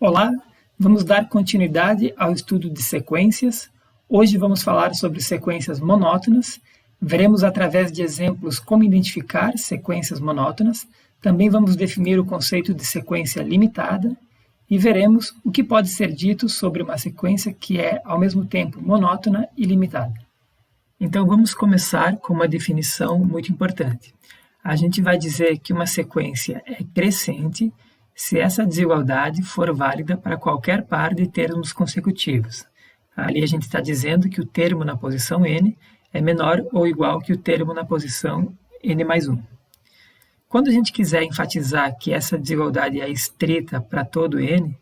Olá, vamos dar continuidade ao estudo de sequências. Hoje vamos falar sobre sequências monótonas. Veremos através de exemplos como identificar sequências monótonas. Também vamos definir o conceito de sequência limitada e veremos o que pode ser dito sobre uma sequência que é ao mesmo tempo monótona e limitada. Então vamos começar com uma definição muito importante. A gente vai dizer que uma sequência é crescente se essa desigualdade for válida para qualquer par de termos consecutivos. Ali a gente está dizendo que o termo na posição n é menor ou igual que o termo na posição n mais 1. Quando a gente quiser enfatizar que essa desigualdade é estrita para todo n,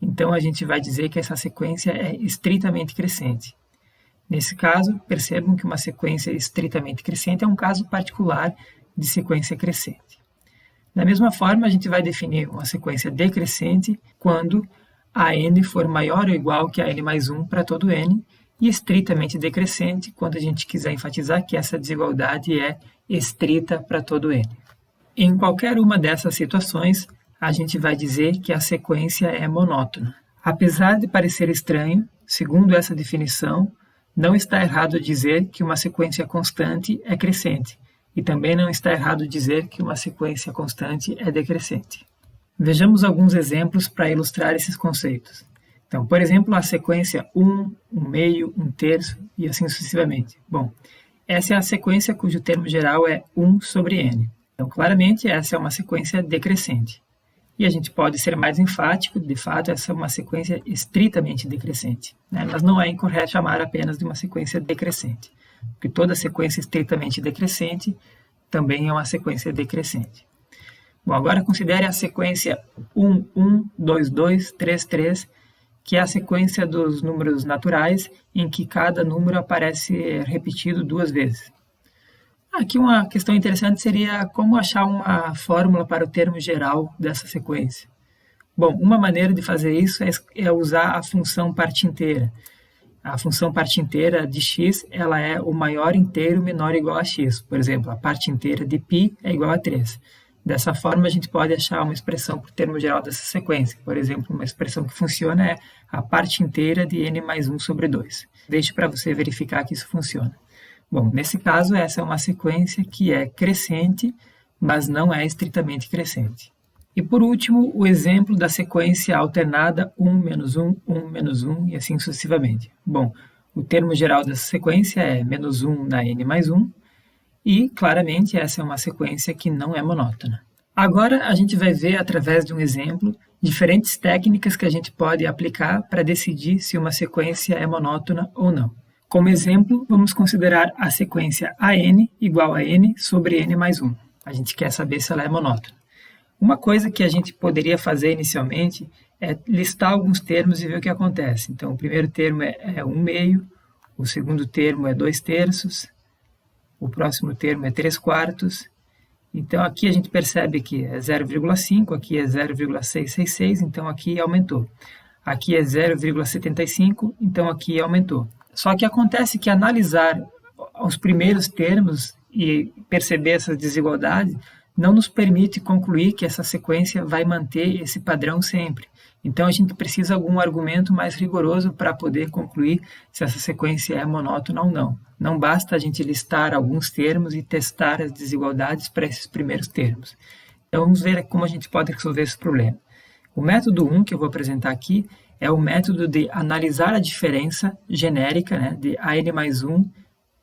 então a gente vai dizer que essa sequência é estritamente crescente. Nesse caso, percebam que uma sequência estritamente crescente é um caso particular de sequência crescente. Da mesma forma, a gente vai definir uma sequência decrescente quando a n for maior ou igual que a n mais 1 para todo n, e estritamente decrescente quando a gente quiser enfatizar que essa desigualdade é estrita para todo n. Em qualquer uma dessas situações, a gente vai dizer que a sequência é monótona. Apesar de parecer estranho, segundo essa definição, não está errado dizer que uma sequência constante é crescente, e também não está errado dizer que uma sequência constante é decrescente. Vejamos alguns exemplos para ilustrar esses conceitos. Então, por exemplo, a sequência 1, 1 meio, 1 terço e assim sucessivamente. Bom, essa é a sequência cujo termo geral é 1 sobre n. Então, claramente, essa é uma sequência decrescente. E a gente pode ser mais enfático, de fato, essa é uma sequência estritamente decrescente, né? Mas não é incorreto chamar apenas de uma sequência decrescente, porque toda sequência estritamente decrescente também é uma sequência decrescente. Bom, agora considere a sequência 1, 1, 2, 2, 3, 3, que é a sequência dos números naturais em que cada número aparece repetido 2 vezes. Aqui uma questão interessante seria como achar uma fórmula para o termo geral dessa sequência. Bom, uma maneira de fazer isso é usar a função parte inteira. A função parte inteira de x ela é o maior inteiro menor ou igual a x. Por exemplo, a parte inteira de π é igual a 3. Dessa forma, a gente pode achar uma expressão para o termo geral dessa sequência. Por exemplo, uma expressão que funciona é a parte inteira de n mais 1 sobre 2. Deixe para você verificar que isso funciona. Bom, nesse caso, essa é uma sequência que é crescente, mas não é estritamente crescente. E por último, o exemplo da sequência alternada 1 menos 1, 1 menos 1 e assim sucessivamente. Bom, o termo geral dessa sequência é menos 1 na n mais 1 e, claramente, essa é uma sequência que não é monótona. Agora, a gente vai ver, através de um exemplo, diferentes técnicas que a gente pode aplicar para decidir se uma sequência é monótona ou não. Como exemplo, vamos considerar a sequência AN igual a n sobre n mais 1. A gente quer saber se ela é monótona. Uma coisa que a gente poderia fazer inicialmente é listar alguns termos e ver o que acontece. Então, o primeiro termo é 1 meio, o segundo termo é 2 terços, o próximo termo é 3 quartos. Então, aqui a gente percebe que é 0,5, aqui é 0,666, então aqui aumentou. Aqui é 0,75, então aqui aumentou. Só que acontece que analisar os primeiros termos e perceber essa desigualdade não nos permite concluir que essa sequência vai manter esse padrão sempre. Então a gente precisa de algum argumento mais rigoroso para poder concluir se essa sequência é monótona ou não. Não basta a gente listar alguns termos e testar as desigualdades para esses primeiros termos. Então vamos ver como a gente pode resolver esse problema. O método 1 que eu vou apresentar aqui é o método de analisar a diferença genérica, né, de AN mais 1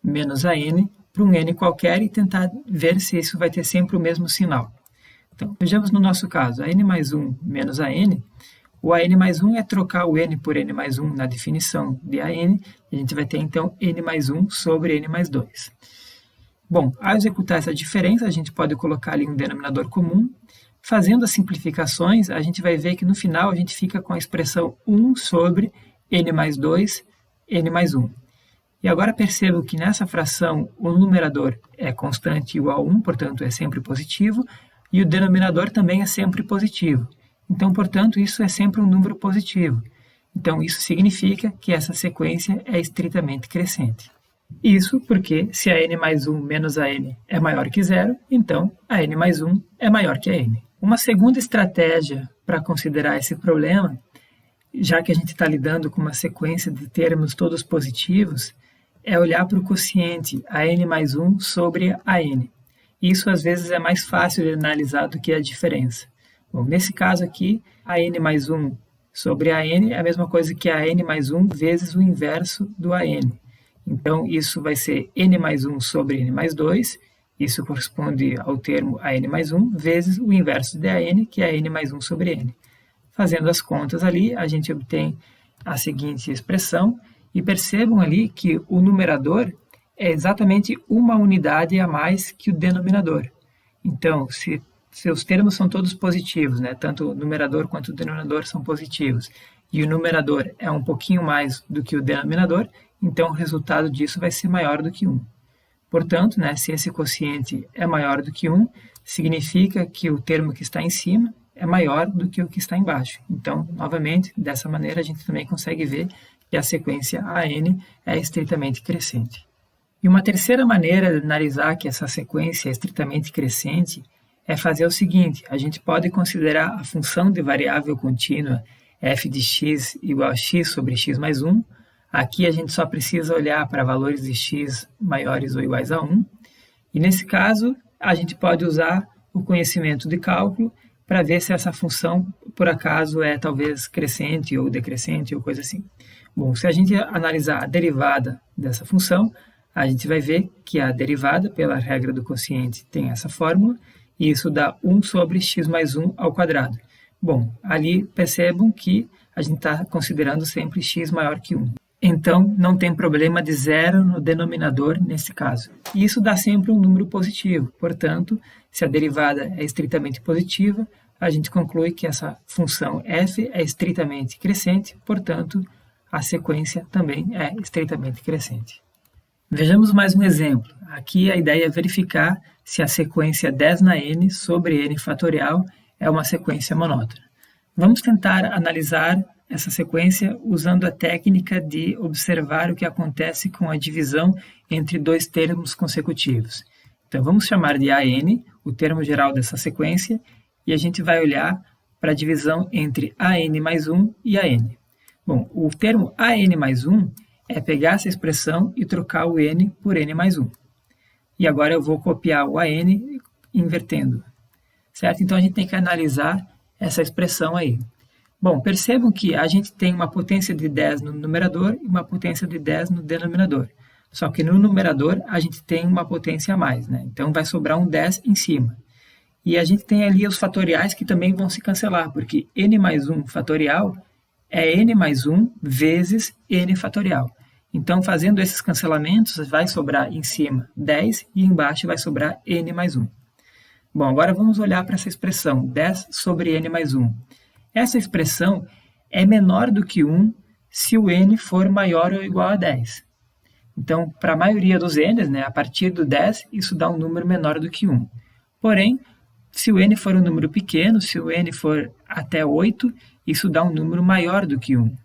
menos AN para um n qualquer e tentar ver se isso vai ter sempre o mesmo sinal. Então, vejamos no nosso caso, AN mais 1 menos AN, o AN mais 1 é trocar o n por n mais 1 na definição de AN, e a gente vai ter então n mais 1 sobre n mais 2. Bom, ao executar essa diferença, a gente pode colocar ali um denominador comum. Fazendo as simplificações, a gente vai ver que no final a gente fica com a expressão 1 sobre n mais 2, n mais 1. E agora percebo que nessa fração o numerador é constante igual a 1, portanto é sempre positivo, e o denominador também é sempre positivo. Então, portanto, isso é sempre um número positivo. Então, isso significa que essa sequência é estritamente crescente. Isso porque se a n mais 1 menos a n é maior que zero, então a n mais 1 é maior que a n. Uma segunda estratégia para considerar esse problema já que a gente está lidando com uma sequência de termos todos positivos, é olhar para o quociente AN mais 1 sobre AN. Isso às vezes é mais fácil de analisar do que a diferença. Bom, nesse caso aqui, AN mais 1 sobre AN é a mesma coisa que AN mais 1 vezes o inverso do AN. Então, isso vai ser N mais 1 sobre N mais 2, isso corresponde ao termo AN mais 1, vezes o inverso de AN, que é N mais 1 sobre N. Fazendo as contas ali, a gente obtém a seguinte expressão, e percebam ali que o numerador é exatamente uma unidade a mais que o denominador. Então, se seus termos são todos positivos, né? Tanto o numerador quanto o denominador são positivos, e o numerador é um pouquinho mais do que o denominador, então o resultado disso vai ser maior do que 1. Portanto, né, se esse quociente é maior do que 1, significa que o termo que está em cima é maior do que o que está embaixo. Então, novamente, dessa maneira a gente também consegue ver que a sequência AN é estritamente crescente. E uma terceira maneira de analisar que essa sequência é estritamente crescente é fazer o seguinte: a gente pode considerar a função de variável contínua f de x igual a x sobre x mais 1. Aqui a gente só precisa olhar para valores de x maiores ou iguais a 1. E nesse caso, a gente pode usar o conhecimento de cálculo para ver se essa função, por acaso, é talvez crescente ou decrescente ou coisa assim. Bom, se a gente analisar a derivada dessa função, a gente vai ver que a derivada, pela regra do quociente, tem essa fórmula, e isso dá 1 sobre x mais 1 ao quadrado. Bom, ali percebam que a gente está considerando sempre x maior que 1. Então, não tem problema de zero no denominador nesse caso. E isso dá sempre um número positivo. Portanto, se a derivada é estritamente positiva, a gente conclui que essa função f é estritamente crescente, portanto, a sequência também é estritamente crescente. Vejamos mais um exemplo. Aqui a ideia é verificar se a sequência 10 na n sobre n fatorial é uma sequência monótona. Vamos tentar analisar essa sequência usando a técnica de observar o que acontece com a divisão entre dois termos consecutivos. Então vamos chamar de AN, o termo geral dessa sequência, e a gente vai olhar para a divisão entre AN mais 1 e AN. Bom, o termo AN mais 1 é pegar essa expressão e trocar o n por n mais 1. E agora eu vou copiar o AN invertendo, certo? Então a gente tem que analisar essa expressão aí. Bom, percebam que a gente tem uma potência de 10 no numerador e uma potência de 10 no denominador. Só que no numerador a gente tem uma potência a mais, né? Então vai sobrar um 10 em cima. E a gente tem ali os fatoriais que também vão se cancelar, porque n mais 1 fatorial é n mais 1 vezes n fatorial. Então, fazendo esses cancelamentos, vai sobrar em cima 10 e embaixo vai sobrar n mais 1. Bom, agora vamos olhar para essa expressão, 10 sobre n mais 1. Essa expressão é menor do que 1 se o n for maior ou igual a 10. Então, para a maioria dos n's, né, a partir do 10, isso dá um número menor do que 1. Porém, se o n for um número pequeno, se o n for até 8, isso dá um número maior do que 1.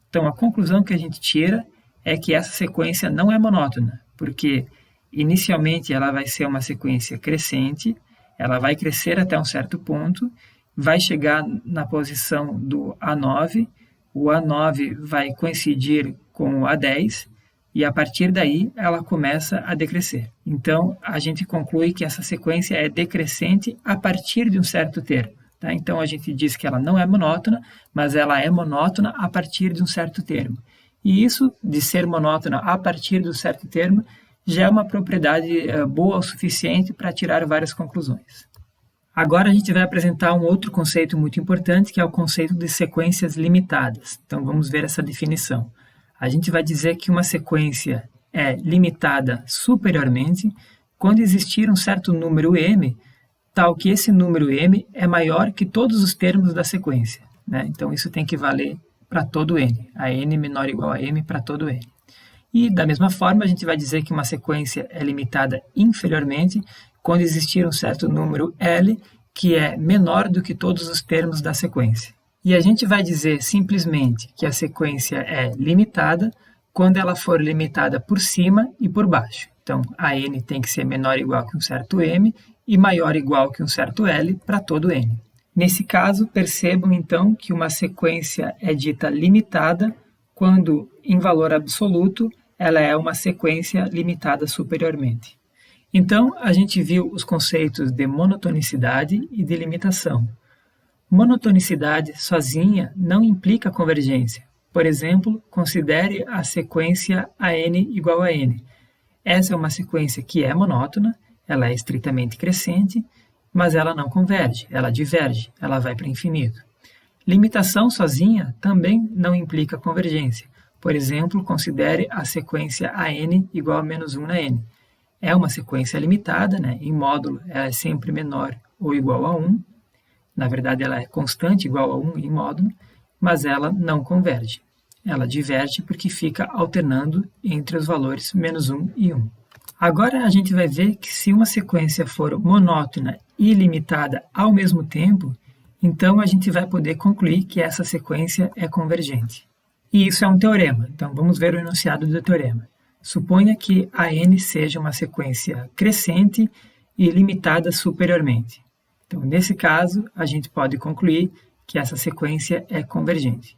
Então, a conclusão que a gente tira é que essa sequência não é monótona, porque inicialmente ela vai ser uma sequência crescente, ela vai crescer até um certo ponto, vai chegar na posição do A9, o A9 vai coincidir com o A10, e a partir daí ela começa a decrescer. Então, a gente conclui que essa sequência é decrescente a partir de um certo termo. Tá? Então, a gente diz que ela não é monótona, mas ela é monótona a partir de um certo termo. E isso, de ser monótona a partir de um certo termo, já é uma propriedade boa o suficiente para tirar várias conclusões. Agora a gente vai apresentar um outro conceito muito importante, que é o conceito de sequências limitadas. Então vamos ver essa definição. A gente vai dizer que uma sequência é limitada superiormente quando existir um certo número m, tal que esse número m é maior que todos os termos da sequência, né? Então isso tem que valer para todo n, a n menor ou igual a m para todo n. E da mesma forma a gente vai dizer que uma sequência é limitada inferiormente quando existir um certo número L que é menor do que todos os termos da sequência. E a gente vai dizer simplesmente que a sequência é limitada quando ela for limitada por cima e por baixo. Então, a n tem que ser menor ou igual que um certo m e maior ou igual que um certo L para todo n. Nesse caso, percebam então que uma sequência é dita limitada quando, em valor absoluto, ela é uma sequência limitada superiormente. Então, a gente viu os conceitos de monotonicidade e de limitação. Monotonicidade sozinha não implica convergência. Por exemplo, considere a sequência AN igual a N. Essa é uma sequência que é monótona, ela é estritamente crescente, mas ela não converge, ela diverge, ela vai para o infinito. Limitação sozinha também não implica convergência. Por exemplo, considere a sequência AN igual a menos 1 na N. É uma sequência limitada, em módulo ela é sempre menor ou igual a 1. Na verdade, ela é constante igual a 1 em módulo, mas ela não converge. Ela diverge porque fica alternando entre os valores menos 1 e 1. Agora a gente vai ver que se uma sequência for monótona e limitada ao mesmo tempo, então a gente vai poder concluir que essa sequência é convergente. E isso é um teorema, então vamos ver o enunciado do teorema. Suponha que a n seja uma sequência crescente e limitada superiormente. Então, nesse caso, a gente pode concluir que essa sequência é convergente.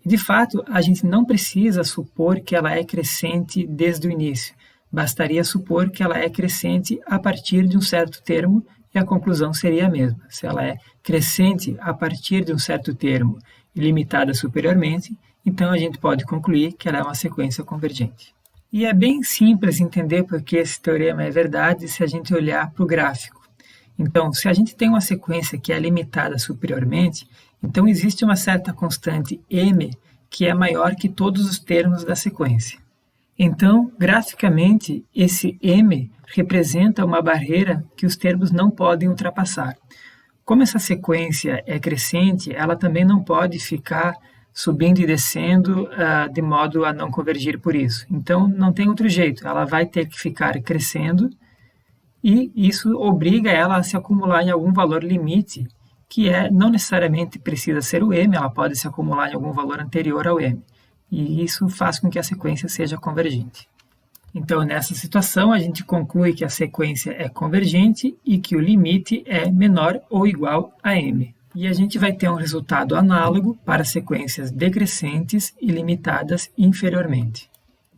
E, de fato, a gente não precisa supor que ela é crescente desde o início. Bastaria supor que ela é crescente a partir de um certo termo e a conclusão seria a mesma. Se ela é crescente a partir de um certo termo e limitada superiormente, então a gente pode concluir que ela é uma sequência convergente. E é bem simples entender porque esse teorema é verdade se a gente olhar para o gráfico. Então, se a gente tem uma sequência que é limitada superiormente, então existe uma certa constante m que é maior que todos os termos da sequência. Então, graficamente, esse m representa uma barreira que os termos não podem ultrapassar. Como essa sequência é crescente, ela também não pode ficar subindo e descendo de modo a não convergir por isso. Então, não tem outro jeito, ela vai ter que ficar crescendo e isso obriga ela a se acumular em algum valor limite, que não necessariamente precisa ser o m, ela pode se acumular em algum valor anterior ao m. E isso faz com que a sequência seja convergente. Então, nessa situação, a gente conclui que a sequência é convergente e que o limite é menor ou igual a m. E a gente vai ter um resultado análogo para sequências decrescentes e limitadas inferiormente.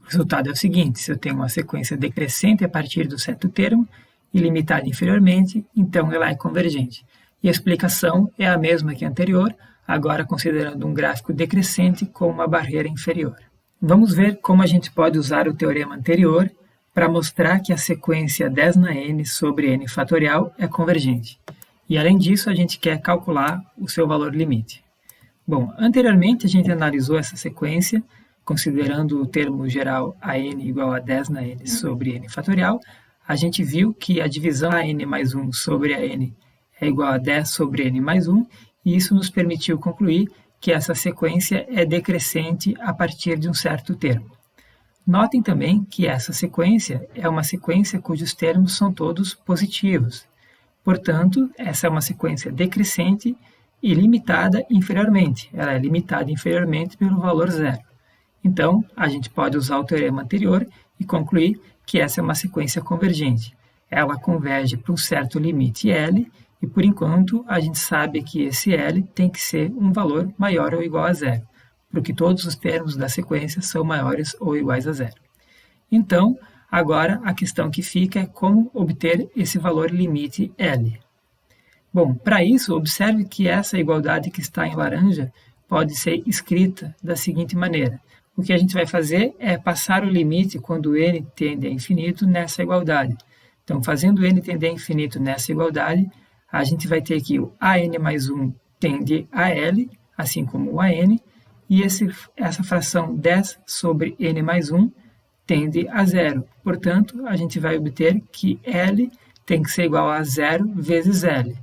O resultado é o seguinte: se eu tenho uma sequência decrescente a partir do certo termo e limitada inferiormente, então ela é convergente. E a explicação é a mesma que a anterior, agora considerando um gráfico decrescente com uma barreira inferior. Vamos ver como a gente pode usar o teorema anterior para mostrar que a sequência 10 na n sobre n fatorial é convergente. E além disso, a gente quer calcular o seu valor limite. Bom, anteriormente a gente analisou essa sequência, considerando o termo geral an igual a 10 na n sobre n fatorial, a gente viu que a divisão an mais 1 sobre a n é igual a 10 sobre n mais 1, e isso nos permitiu concluir que essa sequência é decrescente a partir de um certo termo. Notem também que essa sequência é uma sequência cujos termos são todos positivos. Portanto, essa é uma sequência decrescente e limitada inferiormente. Ela é limitada inferiormente pelo valor zero. Então, a gente pode usar o teorema anterior e concluir que essa é uma sequência convergente. Ela converge para um certo limite L, e por enquanto a gente sabe que esse L tem que ser um valor maior ou igual a zero, porque todos os termos da sequência são maiores ou iguais a zero. Então, agora a questão que fica é como obter esse valor limite L. Bom, para isso, observe que essa igualdade que está em laranja pode ser escrita da seguinte maneira. O que a gente vai fazer é passar o limite quando n tende a infinito nessa igualdade. Então, fazendo n tender a infinito nessa igualdade, a gente vai ter que o an mais 1 tende a L, assim como o an, e essa fração 10 sobre n mais 1 tende a zero. Portanto, a gente vai obter que L tem que ser igual a zero vezes L.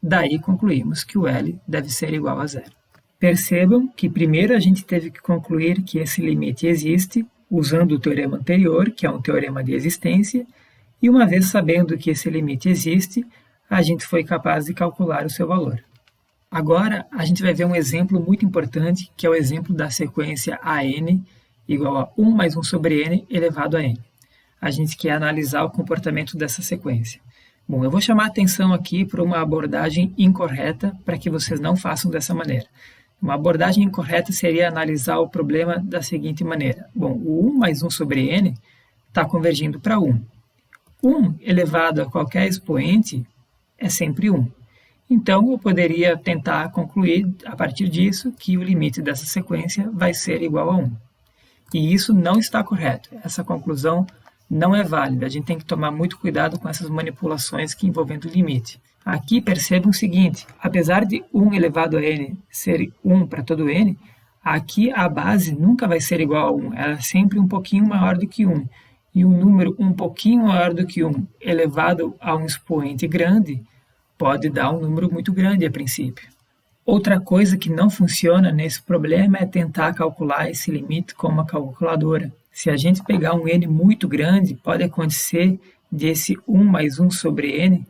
Daí concluímos que o L deve ser igual a zero. Percebam que primeiro a gente teve que concluir que esse limite existe, usando o teorema anterior, que é um teorema de existência, e uma vez sabendo que esse limite existe, a gente foi capaz de calcular o seu valor. Agora, a gente vai ver um exemplo muito importante, que é o exemplo da sequência AN igual a 1 mais 1 sobre n elevado a n. A gente quer analisar o comportamento dessa sequência. Bom, eu vou chamar a atenção aqui para uma abordagem incorreta para que vocês não façam dessa maneira. Uma abordagem incorreta seria analisar o problema da seguinte maneira. Bom, o 1 mais 1 sobre n está convergindo para 1. 1 elevado a qualquer expoente é sempre 1. Então, eu poderia tentar concluir, a partir disso, que o limite dessa sequência vai ser igual a 1. E isso não está correto. Essa conclusão não é válida. A gente tem que tomar muito cuidado com essas manipulações que envolvem o limite. Aqui percebam o seguinte, apesar de 1 elevado a n ser 1 para todo n, aqui a base nunca vai ser igual a 1, ela é sempre um pouquinho maior do que 1. E um número um pouquinho maior do que 1 elevado a um expoente grande pode dar um número muito grande a princípio. Outra coisa que não funciona nesse problema é tentar calcular esse limite com uma calculadora. Se a gente pegar um n muito grande, pode acontecer desse 1 mais 1 sobre n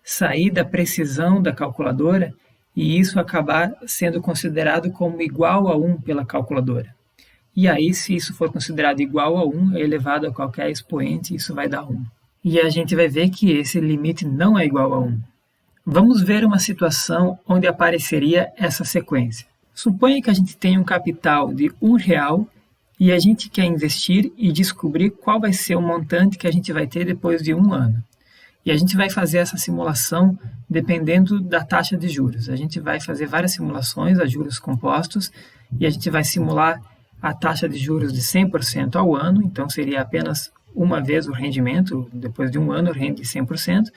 sair da precisão da calculadora e isso acabar sendo considerado como igual a 1 pela calculadora. E aí, se isso for considerado igual a 1, elevado a qualquer expoente, isso vai dar 1. E a gente vai ver que esse limite não é igual a 1. Vamos ver uma situação onde apareceria essa sequência. Suponha que a gente tem um capital de R$1 e a gente quer investir e descobrir qual vai ser o montante que a gente vai ter depois de 1 ano. E a gente vai fazer essa simulação dependendo da taxa de juros. A gente vai fazer várias simulações a juros compostos e a gente vai simular a taxa de juros de 100% ao ano, então seria apenas uma vez o rendimento, depois de 1 ano rende 100%.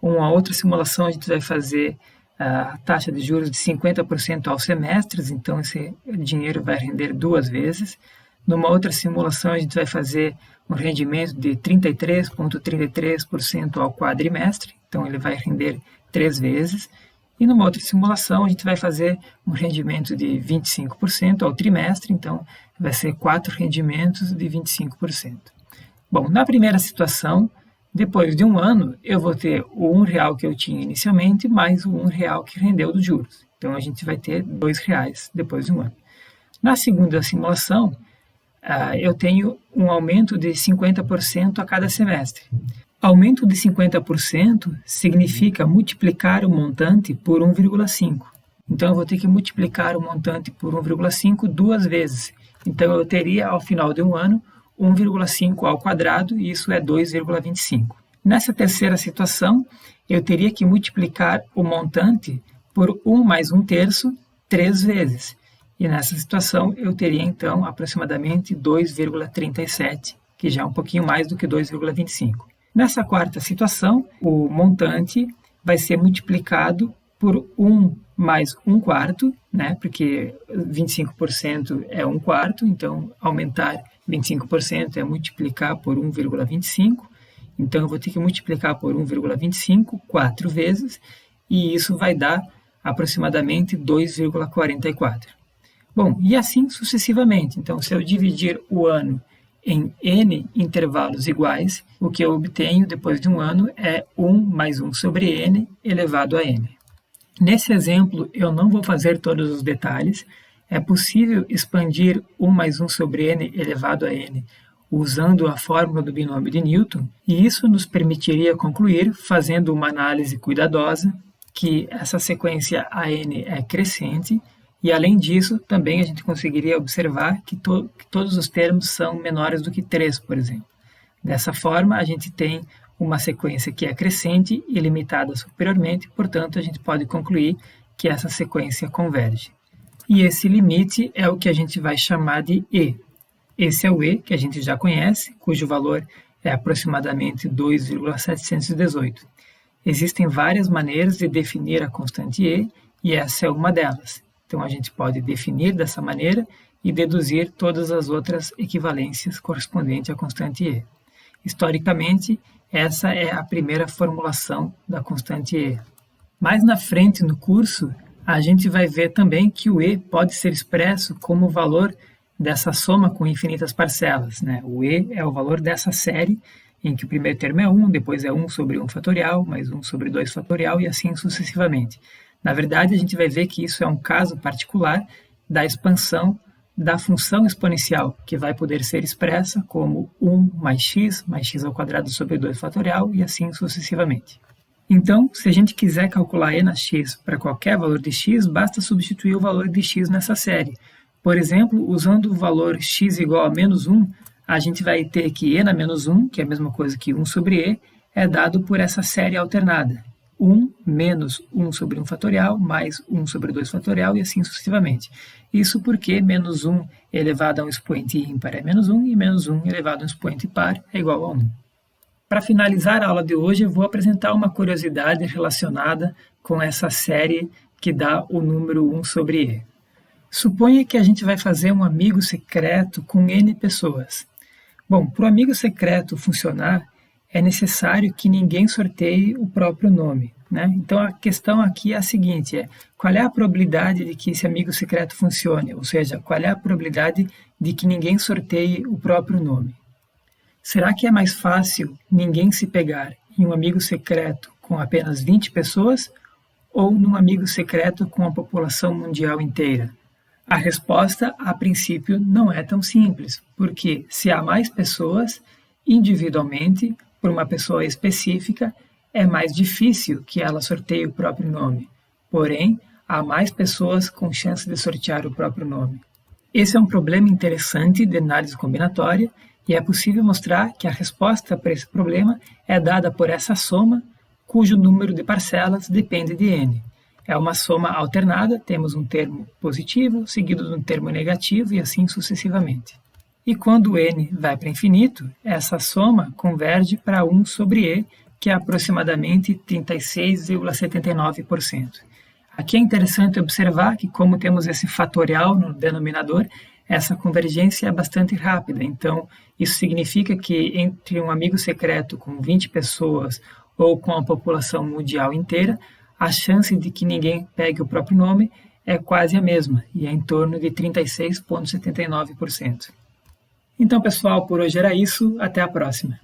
Uma outra simulação a gente vai fazer a taxa de juros de 50% aos semestres, então esse dinheiro vai render 2 vezes. Numa outra simulação a gente vai fazer um rendimento de 33,33% ao quadrimestre, então ele vai render 3 vezes. E numa outra simulação a gente vai fazer um rendimento de 25% ao trimestre, então vai ser 4 rendimentos de 25%. Bom, na primeira situação, depois de 1 ano, eu vou ter o R$1 que eu tinha inicialmente mais o R$1 que rendeu dos juros. Então a gente vai ter R$2 depois de 1 ano. Na segunda simulação, eu tenho um aumento de 50% a cada semestre. Aumento de 50% significa multiplicar o montante por 1,5. Então, eu vou ter que multiplicar o montante por 1,5 2 vezes. Então, eu teria, ao final de 1 ano, 1,5 ao quadrado, e isso é 2,25. Nessa terceira situação, eu teria que multiplicar o montante por 1 mais 1/3 3 vezes. E nessa situação, eu teria, então, aproximadamente 2,37, que já é um pouquinho mais do que 2,25. Nessa quarta situação, o montante vai ser multiplicado por 1 mais 1/4, né? Porque 25% é 1/4, então aumentar 25% é multiplicar por 1,25. Então, eu vou ter que multiplicar por 1,25 4 vezes, e isso vai dar aproximadamente 2,44. Bom, e assim sucessivamente. Então, se eu dividir o ano em n intervalos iguais, o que eu obtenho depois de 1 ano é 1 mais 1 sobre n elevado a n. Nesse exemplo, eu não vou fazer todos os detalhes. É possível expandir 1 mais 1 sobre n elevado a n usando a fórmula do binômio de Newton, e isso nos permitiria concluir, fazendo uma análise cuidadosa, que essa sequência AN é crescente. E, além disso, também a gente conseguiria observar que todos os termos são menores do que 3, por exemplo. Dessa forma, a gente tem uma sequência que é crescente e limitada superiormente, portanto, a gente pode concluir que essa sequência converge. E esse limite é o que a gente vai chamar de E. Esse é o E, que a gente já conhece, cujo valor é aproximadamente 2,718. Existem várias maneiras de definir a constante E, e essa é uma delas. Então, a gente pode definir dessa maneira e deduzir todas as outras equivalências correspondentes à constante E. Historicamente, essa é a primeira formulação da constante E. Mais na frente no curso, a gente vai ver também que o E pode ser expresso como o valor dessa soma com infinitas parcelas, né? O E é o valor dessa série, em que o primeiro termo é 1, depois é 1 sobre 1 fatorial, mais 1 sobre 2 fatorial e assim sucessivamente. Na verdade, a gente vai ver que isso é um caso particular da expansão da função exponencial, que vai poder ser expressa como 1 mais x ao quadrado sobre 2 fatorial e assim sucessivamente. Então, se a gente quiser calcular e na x para qualquer valor de x, basta substituir o valor de x nessa série. Por exemplo, usando o valor x igual a menos 1, a gente vai ter que e na menos 1, que é a mesma coisa que 1 sobre e, é dado por essa série alternada. 1 menos 1 sobre 1 fatorial, mais 1 sobre 2 fatorial, e assim sucessivamente. Isso porque menos 1 elevado a um expoente ímpar é menos 1, e menos 1 elevado a um expoente par é igual a 1. Para finalizar a aula de hoje, eu vou apresentar uma curiosidade relacionada com essa série que dá o número 1 sobre e. Suponha que a gente vai fazer um amigo secreto com N pessoas. Bom, para o amigo secreto funcionar, é necessário que ninguém sorteie o próprio nome, né? Então a questão aqui é a seguinte, qual é a probabilidade de que esse amigo secreto funcione? Ou seja, qual é a probabilidade de que ninguém sorteie o próprio nome? Será que é mais fácil ninguém se pegar em um amigo secreto com apenas 20 pessoas ou num amigo secreto com a população mundial inteira? A resposta, a princípio, não é tão simples, porque se há mais pessoas, individualmente, por uma pessoa específica, é mais difícil que ela sorteie o próprio nome. Porém, há mais pessoas com chance de sortear o próprio nome. Esse é um problema interessante de análise combinatória e é possível mostrar que a resposta para esse problema é dada por essa soma, cujo número de parcelas depende de n. É uma soma alternada, temos um termo positivo, seguido de um termo negativo e assim sucessivamente. E quando n vai para infinito, essa soma converge para 1 sobre e, que é aproximadamente 36,79%. Aqui é interessante observar que, como temos esse fatorial no denominador, essa convergência é bastante rápida. Então, isso significa que entre um amigo secreto com 20 pessoas ou com a população mundial inteira, a chance de que ninguém pegue o próprio nome é quase a mesma, e é em torno de 36,79%. Então, pessoal, por hoje era isso. Até a próxima.